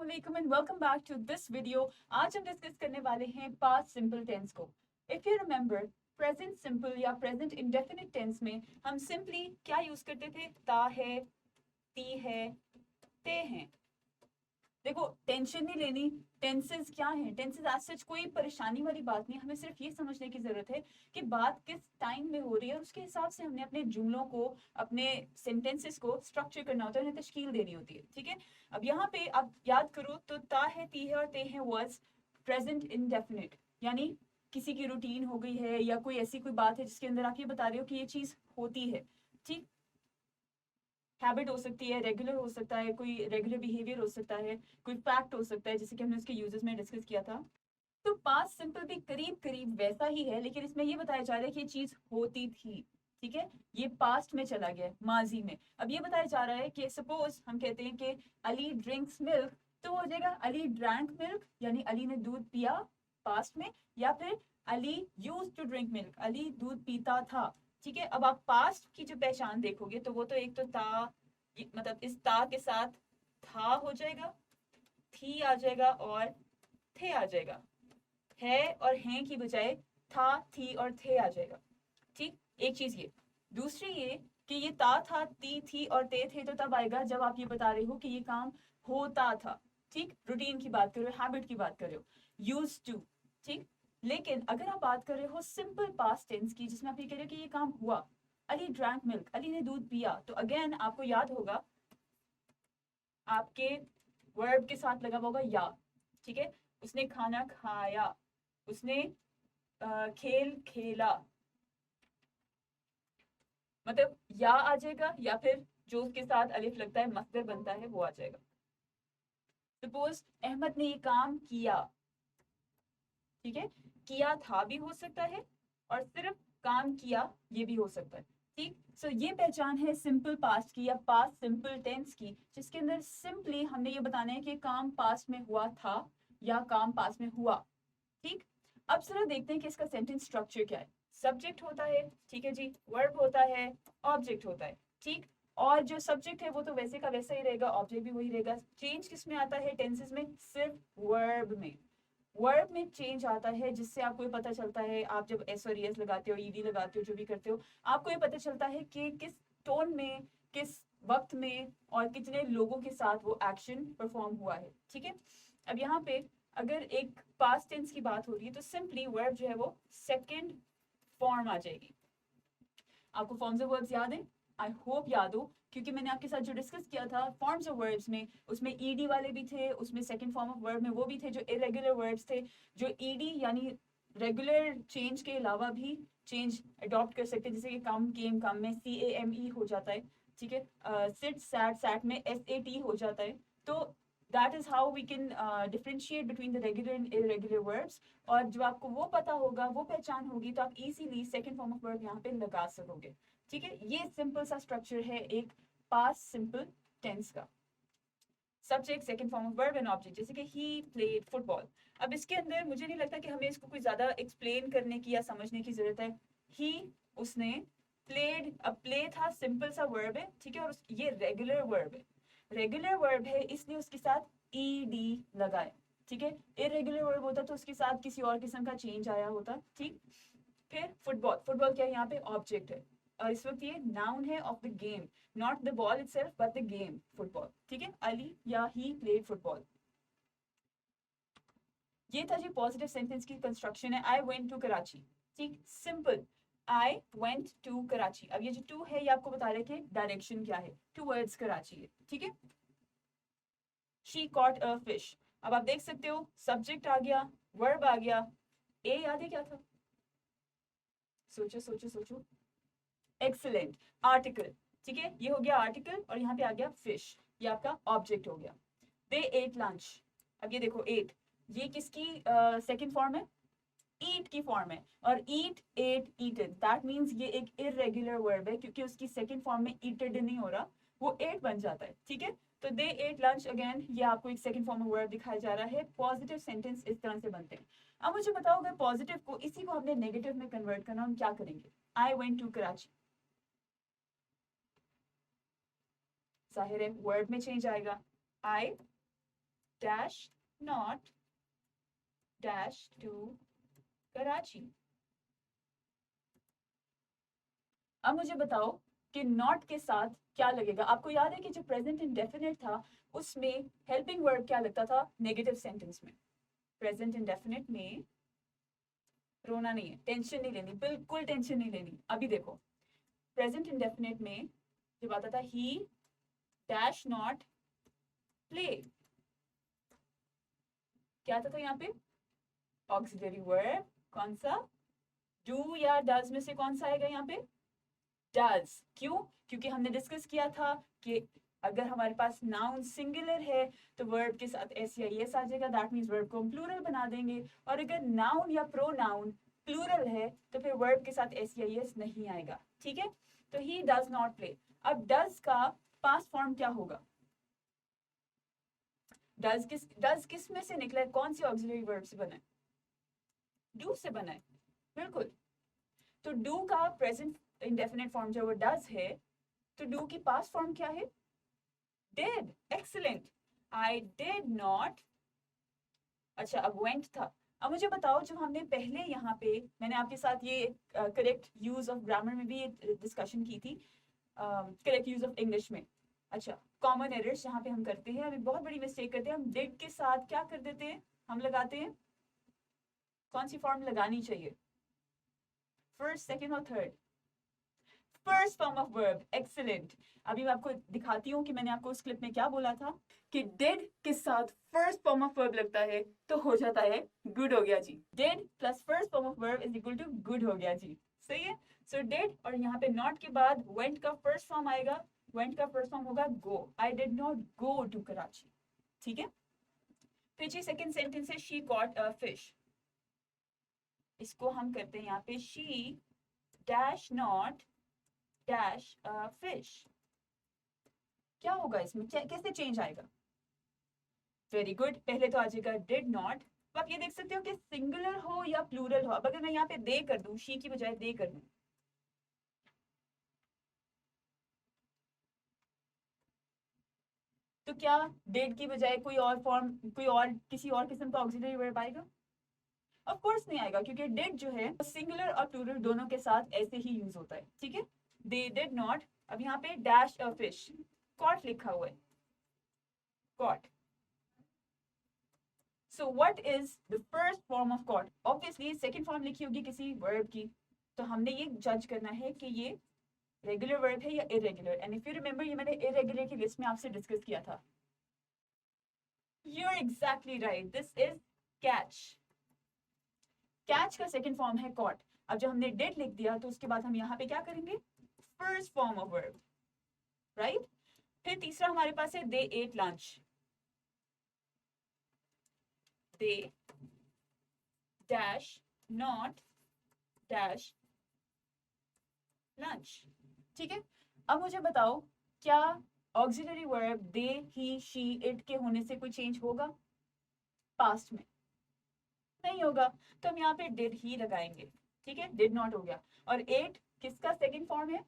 अस्सलामुअलैकुम and welcome back to this video. आज हम डिस्कस करने वाले हैं पास्ट सिंपल टेंस को। If you remember, present simple या प्रेजेंट इंडेफिनिट टेंस में हम सिंपली क्या यूज करते थे? ता है, ती है, ते हैं। देखो, टेंशन नहीं लेनी। टेंसेस क्या हैं? टेंसेस एज सच कोई परेशानी वाली बात नहीं, हमें सिर्फ ये समझने की जरूरत है कि बात किस टाइम में हो रही है और उसके हिसाब से हमने अपने जुमलों को, अपने सेंटेंसेस को स्ट्रक्चर करना होता है, उन्हें तश्कील देनी होती है। ठीक है, अब यहाँ पे आप याद करो तो ता है, ती है और ते हैं वाज प्रेजेंट इंडेफिनिट, यानी किसी की रूटीन हो गई है या कोई ऐसी कोई बात है जिसके अंदर आप ये बता रहे हो कि ये चीज होती है। ठीक, हैबिट हो सकती है, रेगुलर हो सकता है, कोई रेगुलर बिहेवियर हो सकता है, कोई फैक्ट हो सकता है, जैसे कि हमने उसके यूजेस में डिस्कस किया था। तो पास्ट सिंपल भी करीब करीब वैसा ही है, लेकिन इसमें ये बताया जा रहा है कि ये चीज होती थी। ठीक है, ये पास्ट में चला गया, माजी में। अब ये बताया जा रहा है कि सपोज हम कहते हैं कि अली ड्रिंक्स मिल्क, तो हो जाएगा अली ड्रैंक मिल्क, यानी अली ने दूध पिया पास्ट में, या फिर Ali used to drink milk, Ali दूध पीता था। ठीक है, अब आप पास्ट की जो पहचान देखोगे तो वो तो एक तो था, मतलब इस ता के साथ था हो जाएगा, थी आ जाएगा और थे आ जाएगा। है और हैं की बजाय था, थी और थे आ जाएगा। ठीक, एक चीज ये। दूसरी ये कि ये ता, था, ती, थी और ते थे तो तब आएगा जब आप ये बता रहे हो कि ये काम होता था। ठीक, रूटीन की बात कर रहे हो, हैबिट की बात कर रहे हो, यूज टू। ठीक, लेकिन अगर आप बात कर रहे हो सिंपल पास्ट टेंस की, जिसमें आप ये कह रहे हो कि ये काम हुआ, अली ड्रैंक मिल्क, अली ने दूध पिया, तो अगेन आपको याद होगा आपके वर्ब के साथ लगा होगा या। ठीक है, उसने खाना खाया, उसने खेल खेला, मतलब या आ जाएगा, या फिर जो उसके साथ अलिफ लगता है मस्दर बनता है वो आ जाएगा। सपोज अहमद ने ये काम किया। ठीक है, किया था भी हो सकता है और सिर्फ काम किया ये भी हो सकता है। ठीक, सो ये पहचान है सिंपल पास्ट की या पास्ट सिंपल टेंस की, जिसके अंदर सिंपली हमने ये बताना है कि काम पास्ट में हुआ था या काम पास्ट में हुआ। ठीक, अब जरा देखते हैं कि इसका सेंटेंस स्ट्रक्चर क्या है। सब्जेक्ट होता है, ठीक है जी, वर्ब होता है, ऑब्जेक्ट होता है। ठीक, और जो सब्जेक्ट है वो तो वैसे का वैसा ही रहेगा, ऑब्जेक्ट भी वही रहेगा। चेंज किस में आता है टेंसेस में? सिर्फ वर्ब में। वर्ब में चेंज आता है, जिससे आपको ये पता चलता है, आप जब एस और एस लगाते हो, ईडी लगाते हो, जो भी करते हो, आपको ये पता चलता है कि किस टोन में, किस वक्त में और कितने लोगों के साथ वो एक्शन परफॉर्म हुआ है। ठीक है, अब यहाँ पे अगर एक पास्ट टेंस की बात हो रही है तो सिंपली वर्ब जो है वो सेकंड फॉर्म आ जाएगी। आपको फॉर्म्स ऑफ वर्ब्स याद है? आई होप याद हो, क्योंकि मैंने आपके साथ जो डिस्कस किया था फॉर्म्स ऑफ वर्ब्स में, उसमें ईडी वाले भी थे, उसमें सेकंड फॉर्म ऑफ वर्ब में वो भी थे जो इरेगुलर वर्ब्स थे, जो ईडी यानी रेगुलर चेंज के अलावा भी चेंज अडॉप्ट कर सकते हैं, जैसे कि कम, केम, कम में CAME हो जाता है। ठीक है, सिट, सैट, सैट में SAT हो जाता है। तो that is how we can differentiate between the regular and irregular verbs. और जब आपको वो पता होगा, वो पहचान होगी, तो आप easily second form of verb यहाँ पे लगा सकोगे। ठीक है, ये सिंपल सा स्ट्रक्चर है एक पास्ट सिंपल टेंस का। Subject, second form of verb and object, जैसे कि ही प्लेड फुटबॉल। अब इसके अंदर मुझे नहीं लगता कि हमें इसको कोई ज्यादा एक्सप्लेन करने की या समझने की जरूरत है। ही, उसने, प्लेड, अब प्ले था सिंपल सा वर्ब है। ठीक है, और ये रेगुलर वर्ब है। रेगुलर वर्ब है इसलिए उसके साथ ईडी लगाए। ठीक है, इरेगुलर वर्ब होता तो उसके साथ किसी और किस्म का चेंज आया होता। ठीक, फिर फुटबॉल, फुटबॉल क्या है यहाँ पे? ऑब्जेक्ट है, और इस वक्त ये नाउन है of the game, not the ball itself but the game football. ठीक है, अली या ही प्लेड फुटबॉल। ये था जी पॉजिटिव सेंटेंस की कंस्ट्रक्शन है। I went to Karachi. ठीक, simple, I went to Karachi. अब ये जो टू है ये आपको बता रहे कि डायरेक्शन क्या है, टूवर्ड्स कराची है। ठीक है, शी कॉट अ फिश। अब आप देख सकते हो सब्जेक्ट आ गया, वर्ब आ गया, ए याद है क्या था? सोचो सोचो सोचो। Excellent, article. ठीक है, ये हो गया आर्टिकल और यहाँ पे आ गया फिश, ये आपका ऑब्जेक्ट हो गया। दे एट लंच। अब ये देखो एट, ये किसकी सेकंड फॉर्म है? ईट की फॉर्म है, और ईट, एट, ईटेड, दैट मीन्स ये एक इरेगुलर वर्ब है, क्योंकि उसकी सेकंड फॉर्म में ईटेड नहीं हो रहा, वो एट बन जाता है। ठीक है, तो दे एट लंच, अगेन ये आपको एक सेकंड फॉर्म ऑफ वर्ब दिखाया जा रहा है। पॉजिटिव सेंटेंस इस तरह से बनते हैं। अब मुझे बताओ, अगर पॉजिटिव को इसी को हमने नेगेटिव में कन्वर्ट करना, हम क्या करेंगे? आई वेंट टू कराची, जाहिर है वर्ड में चेंज आएगा। आई dash not dash to Karachi. अब मुझे बताओ कि नॉट के साथ क्या लगेगा। आपको याद है कि जो प्रेजेंट इंडेफिनिट था उसमें हेल्पिंग वर्ब क्या लगता था नेगेटिव सेंटेंस में। प्रेजेंट इंडेफिनिट में रोना नहीं है, टेंशन नहीं लेनी, बिल्कुल टेंशन नहीं लेनी। अभी देखो प्रेजेंट इंडेफिनिट में जब आता था ही डैश नॉट प्ले, क्या आता था यहाँ पे ऑक्सिलरी वर्ब। कौन सा, डू या डज में से कौन सा आएगा यहाँ पे, डज। क्यों, क्योंकि हमने डिस्कस किया था कि अगर हमारे पास नाउन सिंगुलर है तो वर्ब के साथ एस या एस आ जाएगा, दैट मींस वर्ब को हम प्लूरल बना देंगे। और अगर नाउन या प्रोनाउन प्लूरल है तो फिर वर्ब के साथ एस या एस नहीं आएगा। ठीक है, तो ही डज नॉट प्ले। अब डज का पास्ट फॉर्म क्या होगा, डज किस में से निकला है, कौन सी ऑक्सिलरी वर्ब से बना है, डू से बना है, बिल्कुल। तो डू का प्रेजेंट इंडेफिनिट फॉर्म जो वो डज है, तो डू की पास्ट फॉर्म क्या है, did. Excellent, I did not. अच्छा अब वेंट था। अब मुझे बताओ जब हमने पहले यहाँ पे मैंने आपके साथ ये करेक्ट यूज ऑफ ग्रामर में भी ये डिस्कशन की थी, करेक्ट यूज ऑफ इंग्लिश में। अच्छा कॉमन एरर्स जहाँ पे हम करते हैं, अभी बहुत बड़ी मिस्टेक करते हैं हम, डिड के साथ क्या कर देते हैं, हम लगाते हैं कौन सी फॉर्म लगानी चाहिए, फर्स्ट सेकेंड और third, first form of verb. Excellent. अभी मैं आपको दिखाती हूँ कि मैंने आपको उस क्लिप में क्या बोला था कि डिड के साथ फर्स्ट फॉर्म ऑफ वर्ब लगता है तो हो जाता है गुड हो गया जी। Did plus first form of verb is equal to good हो गया जी। सही है। सो डिड और यहाँ पे नॉट के बाद वेंट का फर्स्ट फॉर्म आएगा, वेंट का फर्स्ट फॉर्म होगा go. I did not go to Karachi. ठीक है, फिर जी सेकेंड सेंटेंस है शी कॉट अ फिश। इसको हम करते हैं यहाँ पे she dash not dash a fish. क्या होगा इसमें, कैसे चेंज आएगा, वेरी गुड, पहले तो आ जाएगा डिड नॉट। तो आप ये देख सकते हो कि सिंगुलर हो या प्लूरल हो। अब अगर मैं यहाँ पे दे कर दूं, शी की बजाय दे कर दूं, तो क्या डिड की बजाय कोई और फॉर्म, कोई और किसी और किस्म का ऑक्सिलरी वर्ब आएगा, ऑफ कोर्स नहीं आएगा, क्योंकि डिड जो है सिंगुलर और प्लूरल दोनों के साथ ऐसे ही यूज होता है। ठीक है, दे डिड नॉट। अब यहाँ पे डैश अ फिश, कॉट लिखा हुआ है, cot. So what is the first form of caught? Obviously second form लिखी होगी किसी verb की, तो हमने ये जज करना है कि ये रेगुलर वर्ब है या irregular. And if you remember ये मैंने इरेगुलर की लिस्ट में आपसे डिस्कस किया था। You're exactly right, this is catch. Catch का सेकंड फॉर्म है caught। अब जब हमने did लिख दिया तो उसके बाद हम यहाँ पे क्या करेंगे, first form of verb, right. फिर तीसरा हमारे पास है they ate lunch। they dash not dash lunch। ठीक है, अब मुझे बताओ क्या auxiliary verb they he she it के होने से कोई चेंज होगा, पास्ट में नहीं होगा, तो हम यहाँ पे डिड ही लगाएंगे। ठीक है, डिड नॉट हो गया। और एट किसका सेकंड फॉर्म है,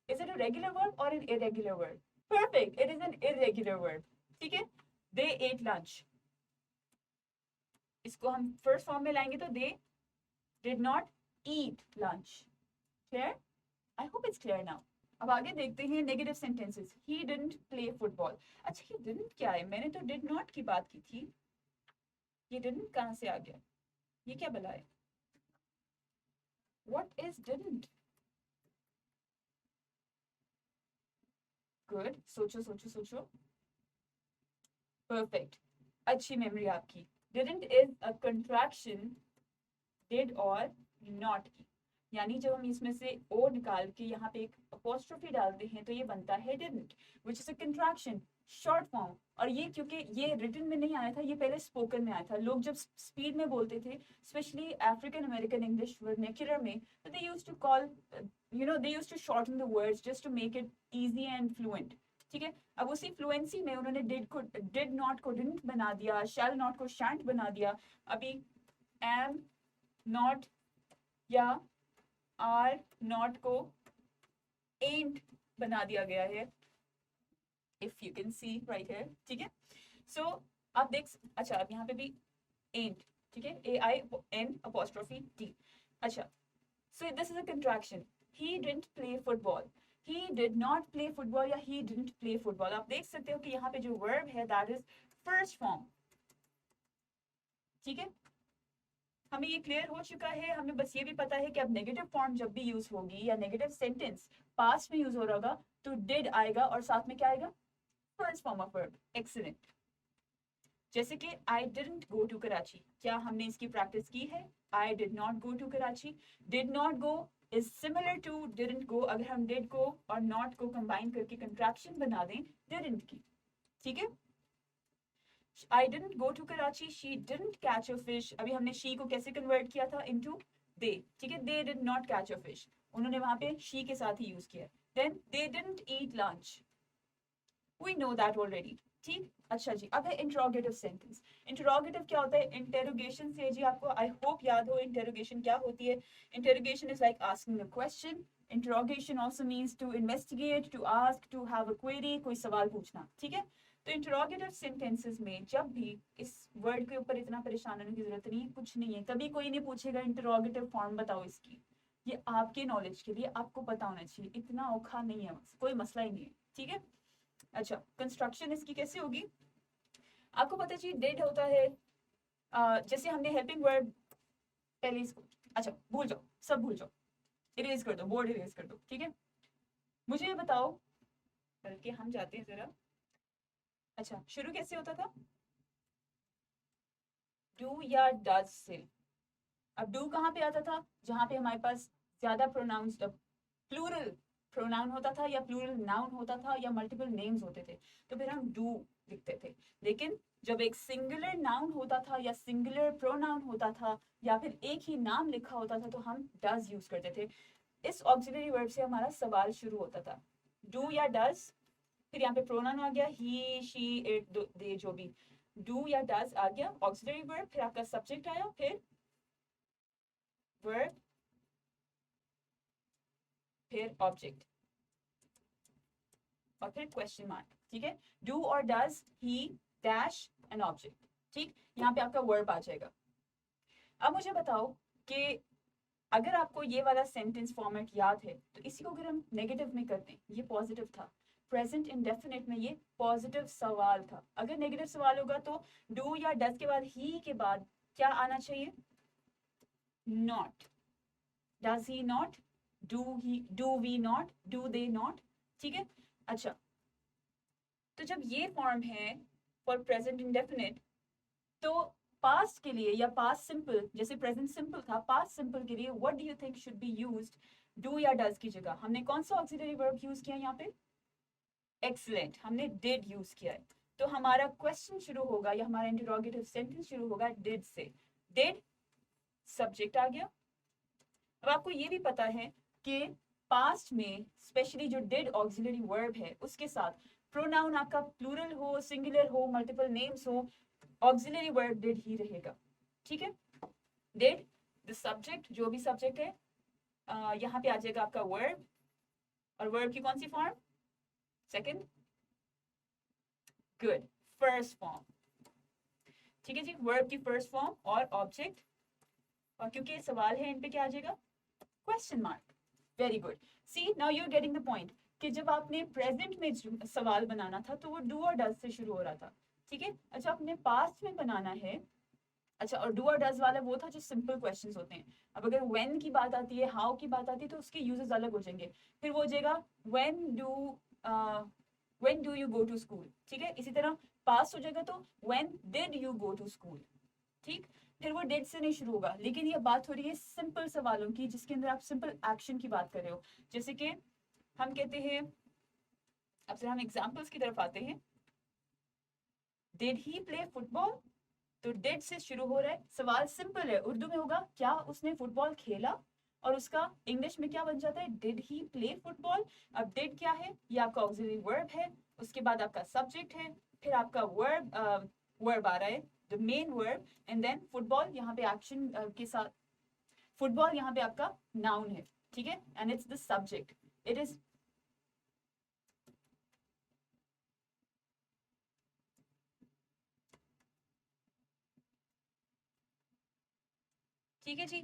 is it a regular verb और an irregular verb, perfect, it is an irregular verb. ठीक है, दे एट लंच, इसको हम फर्स्ट फॉर्म में लाएंगे तो दे did not eat lunch. Clear, I hope it's clear now. अब आगे देखते हैं negative sentences. He didn't play football. अच्छा ये डिडंट क्या है, मैंने तो डिड नॉट की बात की थी, ये डिडंट कहाँ से आ गया, ये क्या भला है, व्हाट इज डिडंट। गुड, सोचो सोचो सोचो, परफेक्ट, अच्छी मेमोरी आपकी। Didn't is a contraction did और नॉट की, यानी जब हम इसमें से ओ निकाल के यहाँ पे एक अपोस्ट्रोफी डालते हैं तो ये बनता है didn't, which is a contraction, short form. और ये क्योंकि ये रिटन में नहीं आया था, ये पहले स्पोकन में आया था। लोग जब स्पीड में बोलते थे, specially African American English vernacular में, तो they used to call, you know, they used to shorten the words just to make it easy and fluent. ठीक है, अब उसी फ्लुएंसी में उन्होंने डिड नॉट को डिडंट बना दिया, शैल नॉट को शैंट बना दिया। अभी एम नॉट या आर नॉट को एंट बना दिया गया है, if you can see right here. ठीक है, सो आप देख, अच्छा अब यहाँ पे भी एंट, ठीक है, AIN''T। अच्छा, so this is a contraction. He didn't play football. He did not play football या he didn't play football. आप देख सकते हो कि यहाँ पे जो verb है that is first form. ठीक है, हमें ये क्लियर हो चुका है. हमें बस ये भी पता है कि अब नेगेटिव फॉर्म जब भी यूज होगी या नेगेटिव सेंटेंस पास्ट में यूज हो रहा होगा तो डिड आएगा और साथ में क्या आएगा, first form of verb. Excellent. जैसे कि I didn't go to Karachi, क्या हमने इसकी प्रैक्टिस की है? I did not go to Karachi. Did not go is similar to didn't go. अगर हम डिड को और नॉट को कंबाइन करके कंट्रैक्शन बना दें डिडंट की, ठीक है. I didn't go to Karachi. She didn't catch a fish. अभी हमने she को कैसे कन्वर्ट किया था into they, ठीक है. They did not catch a fish. उन्होंने वहां पे she के साथ ही यूज किया. Then they didn't eat lunch. We know that already. ठीक. अच्छा जी, अब है इंटरोगेटिव सेंटेंस. इंटरोगेटिव क्या होता है? इंटेरोगेशन से जी आपको आई होप याद हो इंटेरोगेशन क्या होती है. Interrogation is like asking a question. Interrogation also means to investigate, to ask, to have a query, कोई सवाल पूछना, ठीक है. तो इंटरोगेटिव सेंटेंसेस में जब भी इस वर्ड के ऊपर इतना परेशान होने की जरूरत नहीं, कुछ नहीं है. कभी कोई नहीं पूछेगा इंटरोगेटिव फॉर्म बताओ इसकी. ये आपके नॉलेज के लिए आपको पता होना चाहिए, इतना औखा नहीं है, कोई मसला ही नहीं है, ठीक है. अच्छा, कंस्ट्रक्शन इसकी कैसे होगी आपको पता चाहिए. डेड होता है जैसे हमने हेल्पिंग वर्ब पहले इसको, अच्छा भूल जाओ, सब भूल जाओ, इरेज कर दो, बोर्ड इरेज कर दो, ठीक है. मुझे ये बताओ, बल्कि हम जाते हैं जरा. अच्छा, शुरू कैसे होता था? डू या डज से. अब डू कहाँ पे आता था? जहां पे हमारे पास ज्यादा प्रोनाउंस प्लूरल प्रोनाउन होता था या प्लूरल नाउन होता था या मल्टीपल नेम्स होते थे, तो फिर हम डू लिखते थे. लेकिन जब एक सिंगुलर नाउन होता था या सिंगुलर प्रोनाउन होता था या फिर एक ही नाम लिखा होता था तो हम डज यूज करते थे. इस ऑक्सिलरी वर्ब से हमारा सवाल शुरू होता था, डू या डज. फिर यहाँ पे प्रोनाउन आ गया, ही, शी, इट, दे, जो भी. डू या डज आ गया ऑक्सिलरी वर्ब, फिर आपका सब्जेक्ट आया, फिर वर्ब, फिर ऑब्जेक्ट और फिर क्वेश्चन मार्क, ठीक है. डू और does, he, dash and object, ठीक. यहाँ पे आपका वर्ब आ जाएगा. अब मुझे बताओ कि अगर आपको ये वाला सेंटेंस फॉर्मेट याद है तो इसी को अगर हम नेगेटिव में करते हैं, ये पॉजिटिव था. प्रेजेंट इंडेफिनिट में ये पॉजिटिव सवाल था. अगर नेगेटिव सवाल होगा तो डू या डज के बाद ही के बाद क्या आना चाहिए? Not. Does he not, do we not, do they not, ठीक है. अच्छा, तो जब ये फॉर्म है फॉर प्रेजेंट इंडेफिनिट तो पास्ट के लिए या पास्ट सिंपल, जैसे प्रेजेंट सिंपल था, पास्ट सिंपल के लिए what do you think should be used? Do या डज की जगह हमने कौन सा ऑक्सिलरी वर्ब यूज किया यहाँ पे? एक्सीलेंट, हमने डिड यूज किया है. तो हमारा क्वेश्चन शुरू होगा या हमारा इंटरोगेटिव सेंटेंस शुरू होगा डिड से. डिड, सब्जेक्ट आ गया. अब आपको ये भी पता है कि पास्ट में स्पेशली जो डिड ऑक्सिलरी वर्ब है उसके साथ प्रोनाउन आपका प्लूरल हो, सिंगुलर हो, मल्टीपल नेम्स हो, ऑक्सिलरी वर्ब डिड ही रहेगा, ठीक है. डिड, द सब्जेक्ट, जो भी सब्जेक्ट है, यहाँ पे आ जाएगा आपका वर्ब. और वर्ब की कौन सी form? Second. Good, first form, ठीक है जी. वर्ब की फर्स्ट फॉर्म और ऑब्जेक्ट, और क्योंकि सवाल है इन पे क्या आ जाएगा? Question mark. Very good. See, now you are getting the point कि जब आपने प्रेजेंट में सवाल बनाना था तो वो डू और डज से शुरू हो रहा था, ठीक है. अच्छा, आपने पास्ट में बनाना है. अच्छा, और डू और डज वाला वो था जो सिंपल क्वेश्चंस होते हैं. अब अगर व्हेन की बात आती है, हाउ की बात आती है, तो उसके यूजेस अलग हो जाएंगे. फिर वो हो जाएगा when do you go to school, ठीक है. इसी तरह पास्ट हो जाएगा तो when did you go to school, ठीक. फिर वो डिड से नहीं शुरू होगा. लेकिन ये बात हो रही है सिंपल सवालों की जिसके अंदर आप सिंपल एक्शन की बात कर रहे हो. जैसे कि हम कहते हैं, अब जरा हम एग्जाम्पल्स की तरफ आते हैं. डिड ही प्ले फुटबॉल, तो डिड से शुरू हो रहा है. सवाल सिंपल है, उर्दू में होगा क्या उसने फुटबॉल खेला, और उसका इंग्लिश में क्या बन जाता है? Did he play football. अब डिड क्या है? ये आपका ऑक्सिलरी वर्ब है. उसके बाद आपका सब्जेक्ट है, फिर आपका वर्ब आ रहा है, the main verb, and then football यहाँ पे एक्शन के साथ. फुटबॉल यहाँ पे आपका नाउन है, ठीक है, and it's the subject. It is ठीक है जी।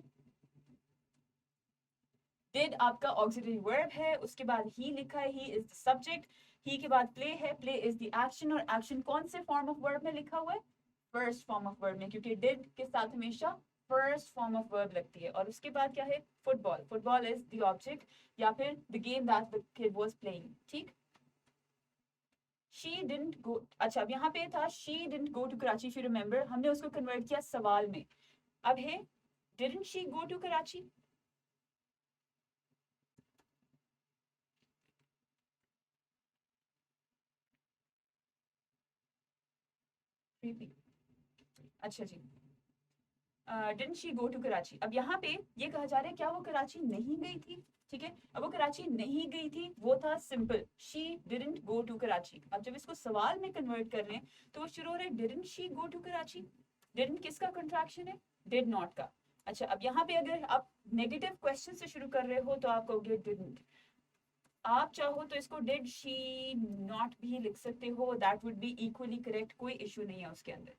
डिड आपका ऑक्सिलरी वर्ब है, उसके बाद ही लिखा है, ही इज द सब्जेक्ट, ही के बाद प्ले है, प्ले इज द एक्शन, और एक्शन कौन से फॉर्म ऑफ वर्ब में लिखा हुआ है? फर्स्ट फॉर्म ऑफ वर्ब में, क्योंकि डिड के साथ हमेशा फर्स्ट फॉर्म ऑफ वर्ब लगती है। और उसके बाद क्या है? Football, football is the object या फिर the game that the kid was playing. ठीक, शी डिडंट गो, अच्छा अब यहाँ पे था she didn't go to Karachi, if you remember हमने उसको कन्वर्ट किया सवाल में। अब है didn't she go to Karachi. अच्छा जी, didn't she go to Karachi. अब यहाँ पे ये कहा जा रहा है क्या वो कराची नहीं गई थी? ठीक है, अब वो कराची नहीं गई थी वो था simple, she didn't go to Karachi. अब जब इसको सवाल में कन्वर्ट कर रहे हैं तो वो शुरू हो रहा है didn't she go to Karachi. Didn't किसका कंट्रैक्शन है? डिड नॉट का। अच्छा अब यहाँ पे अगर आप नेगेटिव क्वेश्चन से शुरू कर रहे हो तो आप कहोगे डिडंट। आप चाहो तो इसको डिड शी नॉट भी लिख सकते हो, that would be equally correct, कोई इशू नहीं है उसके अंदर।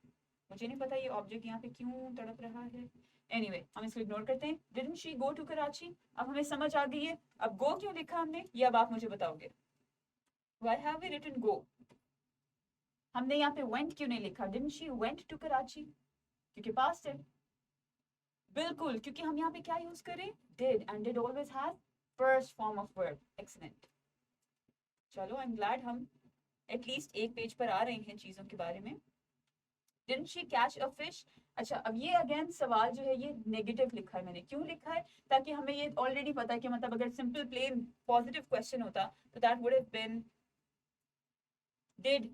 मुझे नहीं पता ये ऑब्जेक्ट यहाँ पे क्यों तड़प रहा है। एनीवे हम इसको इग्नोर करते हैं। Didn't she go to Karachi, अब हमें समझ आ गई है। अब गो क्यों लिखा हमने ये अब आप मुझे बताओगे। Why have we written go? हमने यहाँ पे वेंट क्यों नहीं लिखा? Didn't she went to Karachi, क्योंकि पास्ट है। बिल्कुल, क्योंकि हम यहाँ पे क्या यूज करें? Did, and did always has first form of verb. Excellent, चलो आई एम ग्लैड हम एटलीस्ट एक पेज पर आ रहे हैं चीजों के बारे में। Didn't she catch a fish? अच्छा अब ये अगेन सवाल जो है ये नेगेटिव लिखा है मैंने, क्यों लिखा है? ताकि हमें ये ऑलरेडी पता है कि मतलब अगर सिंपल प्लेन पॉजिटिव क्वेश्चन होता तो that would have been did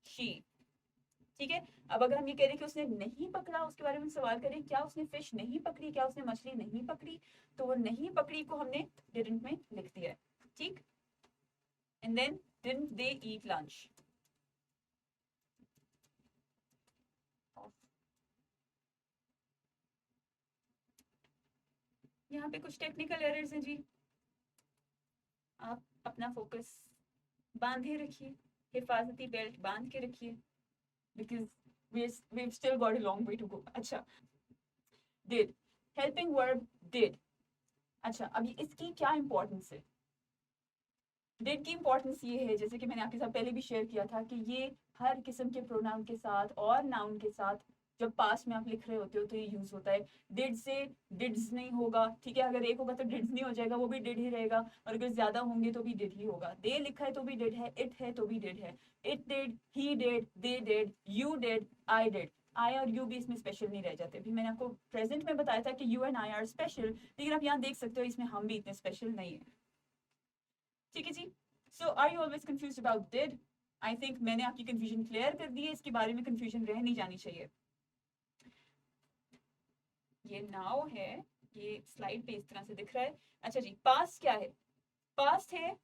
she. ठीक है, अब अगर हम ये कह रहे हैं कि उसने नहीं पकड़ा, उसके बारे में सवाल करें क्या उसने फिश नहीं पकड़ी, क्या उसने मछली नहीं पकड़ी, तो वो नहीं पकड़ी को हमने डिडंट में लिख दिया है। ठीक, and then didn't they eat lunch. यहाँ पे कुछ टेक्निकल एरर्स हैं जी, आप अपना फोकस बांधे रखिए, हिफाजती बेल्ट बांध के रखिए, because we've still got a long way to go। अच्छा, did, helping verb did। अच्छा अब इसकी क्या इंपॉर्टेंस है? डिड की इंपॉर्टेंस ये है, जैसे कि मैंने आपके साथ पहले भी शेयर किया था, कि ये हर किस्म के प्रोनाउन के साथ और नाउन के साथ जब पास में आप लिख रहे होते हो तो ये यूज होता है। डिड से डिड्स नहीं होगा, ठीक है, अगर एक होगा तो डिड्स नहीं हो जाएगा, वो भी डिड ही रहेगा, और अगर ज्यादा होंगे तो भी डिड ही होगा। दे लिखा है तो भी डिड है, इट है तो भी डिड है। It did, he did, they did, you did, I did. I और यू भी इसमें स्पेशल नहीं रह जाते। भी मैंने आपको प्रेजेंट में बताया था कि you and I R special, लेकिन आप यहाँ देख सकते हो इसमें हम भी इतने स्पेशल नहीं है। ठीक है जी, so are you always confused about did? I think मैंने आपकी कंफ्यूजन क्लियर कर दी है, इसके बारे में कंफ्यूजन रह नहीं जानी चाहिए। ये नाउ है, ये स्लाइड पे इस तरह से दिख रहा है। अच्छा जी, पास्ट क्या है? पास्ट है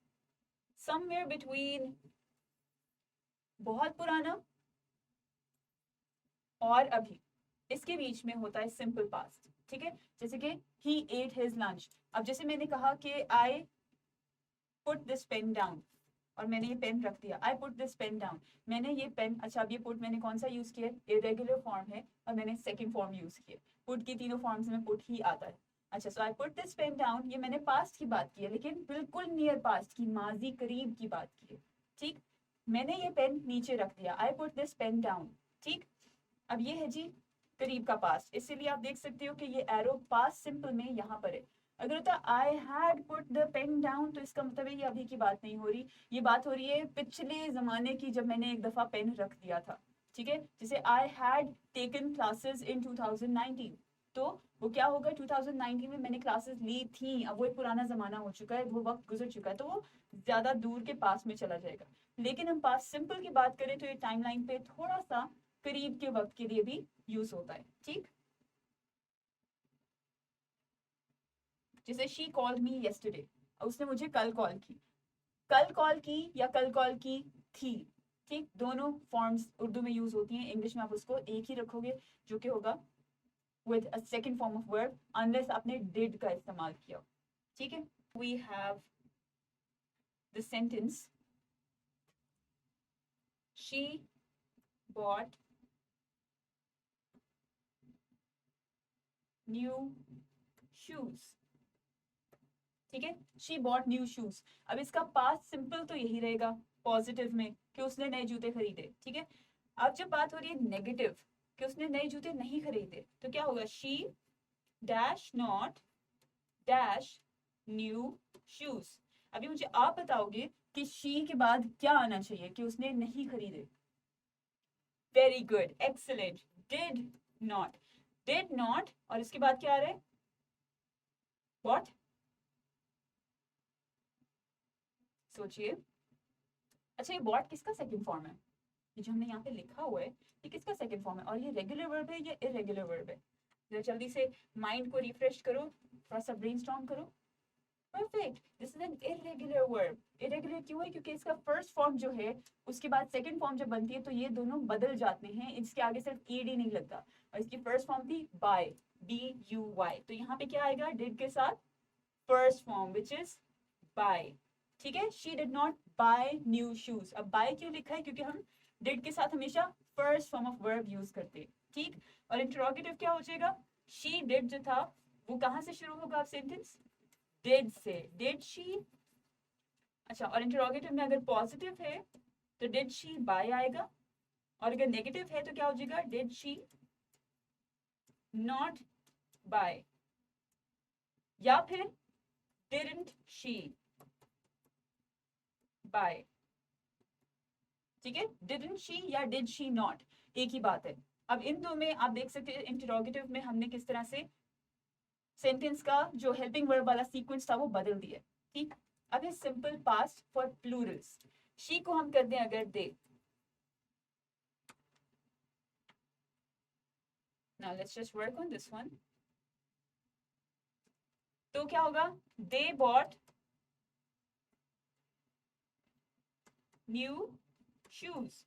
समवेयर बिटवीन बहुत पुराना और अभी, इसके बीच में होता है सिंपल पास्ट। ठीक है, जैसे कि ही एट हिज लंच। अब जैसे मैंने कहा कि I put this pen down, और मैंने ये पेन रख दिया, I put this pen down. मैंने ये पेन, अच्छा अब ये पुट मैंने कौन सा यूज किया? इरेगुलर फॉर्म है और मैंने सेकंड फॉर्म यूज किया। पुट की तीनों फॉर्म्स में पुट ही आता है। अच्छा, so I put this pen down, ये मैंने पास्ट की बात की है, लेकिन बिल्कुल नियर पास्ट की, माजी करीब की बात की है। ठीक, मैंने ये पेन नीचे रख दिया, I put this pen down. ठीक, अब ये है जी करीब का पास्ट, इसीलिए आप देख सकते हो कि ये एरो पास्ट सिंपल में यहाँ पर है। अगर होता I had put the pen down तो इसका मतलब है ये अभी की बात नहीं हो रही, ये बात हो रही है पिछले जमाने की, जब मैंने एक दफा पेन रख दिया था। ठीक है, जैसे I had taken classes in 2019, तो वो क्या होगा? 2019 में मैंने क्लासेस ली थी, अब वो एक पुराना जमाना हो चुका है, वो वक्त गुजर चुका है, तो वो ज्यादा दूर के पास में चला जाएगा। लेकिन हम पास सिंपल की बात करें तो ये टाइमलाइन पे थोड़ा सा करीब के वक्त के लिए भी यूज होता है। ठीक, जैसे शी कॉल्ड मी येस्टरडे, उसने मुझे कल कॉल की, कल कॉल की या कल कॉल की थी। ठीक, दोनों फॉर्म्स उर्दू में यूज होती हैं, इंग्लिश में आप उसको एक ही रखोगे जो कि होगा with a second form of verb unless आपने did का इस्तेमाल किया। ठीक है, we have the sentence she bought new shoes, ठीक है, शी बॉट न्यू शूज। अब इसका पास्ट सिंपल तो यही रहेगा पॉजिटिव में कि उसने नए जूते खरीदे, ठीक है। अब जब बात हो रही है नेगेटिव कि उसने नए जूते नहीं खरीदे, तो क्या होगा, she dash not dash new shoes. अभी मुझे आप बताओगे कि शी के बाद क्या आना चाहिए कि उसने नहीं खरीदे। Very good, excellent, did not, did not, और इसके बाद क्या आ रहा है, व्हाट, सोचिए। अच्छा, ये बॉट किसका सेकंड फॉर्म है, ये जो हमने यहाँ पे लिखा हुआ है ये किसका सेकंड फॉर्म है, और ये रेगुलर वर्ब है या इरेगुलर वर्ब है। जरा जल्दी से माइंड को रिफ्रेश करो, थोड़ा सा ब्रेनस्टॉर्म करो। Perfect, this is an irregular verb. Irregular क्यों है, क्योंकि इसका फर्स्ट फॉर्म जो है उसके बाद सेकंड फॉर्म जब बनती है तो ये दोनों बदल जाते हैं, इसके आगे सिर्फ ईडी नहीं लगता। और इसकी फर्स्ट फॉर्म थी बाय, BUY, तो यहाँ पे क्या आएगा, डिड के साथ first form which is buy, ठीक है। She did not buy new shoes. अब बाय क्यों लिखा है, क्योंकि हम डिड के साथ हमेशा first form of verb use करते हैं, ठीक। और इंटरोगेटिव क्या हो जाएगा, शी डिड जो था वो कहां से शुरू होगा आप सेंटेंस, डिड से, डिड शी। अच्छा, और इंटरोगेटिव में अगर पॉजिटिव है तो डिड शी बाय आएगा, और अगर नेगेटिव है तो क्या हो जाएगा, डिड शी नॉट बाय, या फिर डिडंट शी बाय, ठीक है। डिडंट शी या डिड शी नॉट एक ही बात है। अब इन दो में आप देख सकते हैं इंटरोगेटिव में हमने किस तरह से सेंटेंस का जो हेल्पिंग वर्ब वाला सीक्वेंस था वो बदल दिया, ठीक। अब ये simple past for plurals, she को हम कर दें अगर they, now let's just work on this one, तो क्या होगा, दे बॉट न्यू शूज,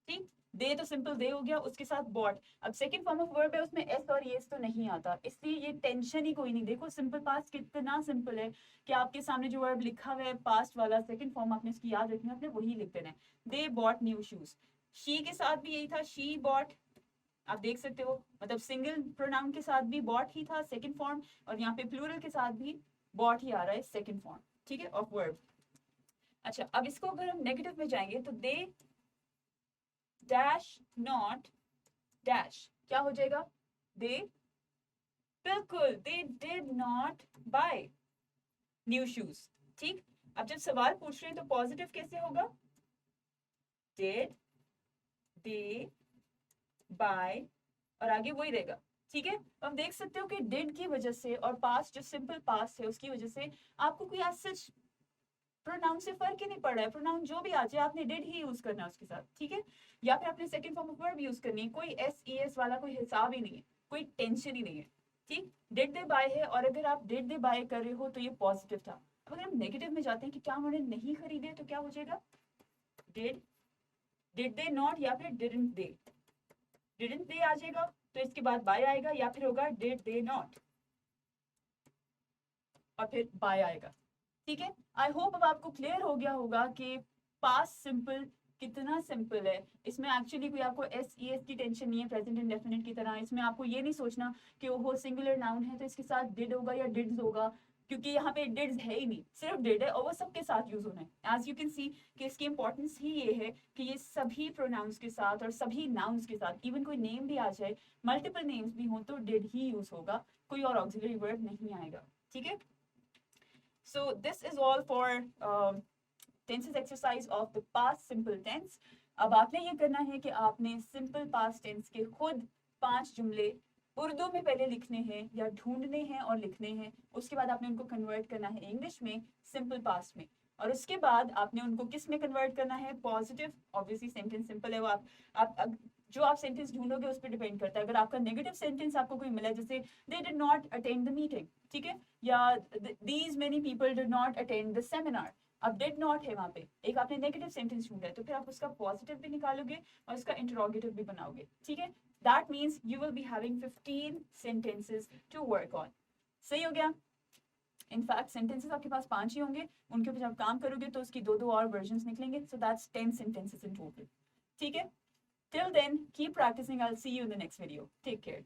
ठीक। दे तो सिंपल दे हो गया, उसके साथ बॉट। अब सेकंड फॉर्म ऑफ वर्ब है उसमें एस और येस तो नहीं आता, इसलिए ये टेंशन ही कोई नहीं। देखो सिंपल पास्ट कितना सिंपल है कि आपके सामने जो वर्ब लिखा हुआ है पास्ट वाला सेकंड फॉर्म आपने इसकी याद रखनी है, आपने वही लिख देना है, they bought new shoes. She के साथ भी यही था, शी बॉट, आप देख सकते हो, मतलब सिंगल प्रोनाउन के साथ भी बॉट ही था सेकंड फॉर्म, और यहाँ पे प्लूरल के साथ भी बॉट ही आ रहा है सेकंड फॉर्म, ठीक है, ऑफ वर्ब। अच्छा, अब इसको अगर हम नेगेटिव में जाएंगे तो दे डैश नॉट डैश, क्या हो जाएगा, दे, बिल्कुल, they did not buy new shoes, ठीक। अब जब सवाल पूछ रहे हैं तो पॉजिटिव कैसे होगा, डिड, दे, बाय, और आगे वही रहेगा, ठीक है। तो हम देख सकते हो कि डिड की वजह से और पास्ट जो सिंपल पास्ट है उसकी वजह से आपको कोई सच प्रोनाउन से फर्क ही नहीं पड़ रहा है, प्रोनाउन जो भी आ जाए आपने डिड ही यूज करना है उसके साथ, ठीक है। या फिर आपने second form of verb use करनी है, कोई SES वाला कोई हिसाब ही नहीं है, कोई टेंशन ही नहीं है, ठीक। डिड दे बाय है, और अगर आप डिड दे बाय कर रहे हो तो ये पॉजिटिव था। अब अगर हम नेगेटिव में जाते हैं कि क्या उन्होंने नहीं खरीदे, तो क्या हो जाएगा, डिड, डिड दे नॉट, या फिर डिडंट दे, डिडंट दे आ जाएगा तो इसके बाद बाय आएगा, या फिर होगा डिड दे नॉट और फिर बाय आएगा, ठीक है। आई होप अब आपको क्लियर हो गया होगा कि पास्ट सिंपल कितना सिंपल है। इसमें एक्चुअली कोई आपको SES की टेंशन नहीं है प्रेजेंट इंडेफिनिट की तरह। इसमें आपको ये नहीं सोचना कि वो सिंगुलर नाउन है तो इसके साथ डिड होगा या डिड्स होगा, क्योंकि यहाँ पे डिड्स है ही नहीं, सिर्फ डिड है और वो सबके साथ यूज होना है। एज यू कैन सी कि इसकी इंपॉर्टेंस ही ये है कि ये सभी प्रोनाउंस के साथ और सभी नाउन्स के साथ, इवन कोई नेम भी आ जाए, मल्टीपल नेम्स भी हों तो डिड ही यूज होगा, कोई और ऑक्सिलरी वर्ब नहीं आएगा, ठीक है। So this is all for tenses exercise of the past simple tense. अब आपने ये करना है कि आपने simple past tense के खुद 5 जुमले उर्दू में पहले लिखने हैं या ढूंढने हैं और लिखने हैं, उसके बाद आपने उनको कन्वर्ट करना है इंग्लिश में सिंपल पास्ट में, और उसके बाद आपने उनको किस में कन्वर्ट करना है, पॉजिटिव। ऑब्वियसली सेंटेंस सिंपल है वो आप जो आप सेंटेंस ढूंढोगे उस पर डिपेंड करता है। अगर आपका नेगेटिव सेंटेंस आपको कोई मिला जैसे दे did not attend the meeting, ठीक है, या these many people did not attend the seminar, अब डिड नॉट है वहां पे, एक आपने नेगेटिव सेंटेंस ढूंढा है तो फिर आप उसका पॉजिटिव भी निकालोगे और उसका इंटरोगेटिव भी बनाओगे, ठीक है। That means you will be having 15 sentences to work on. सही हो गया। इनफैक्ट सेंटेंसेस आपके पास 5 ही होंगे, उनके ऊपर जब काम करोगे तो उसकी 2-2 और वर्जन्स निकलेंगे, so that's 10 sentences in total, ठीक है। Till then, keep practicing. I'll see you in the next video. Take care.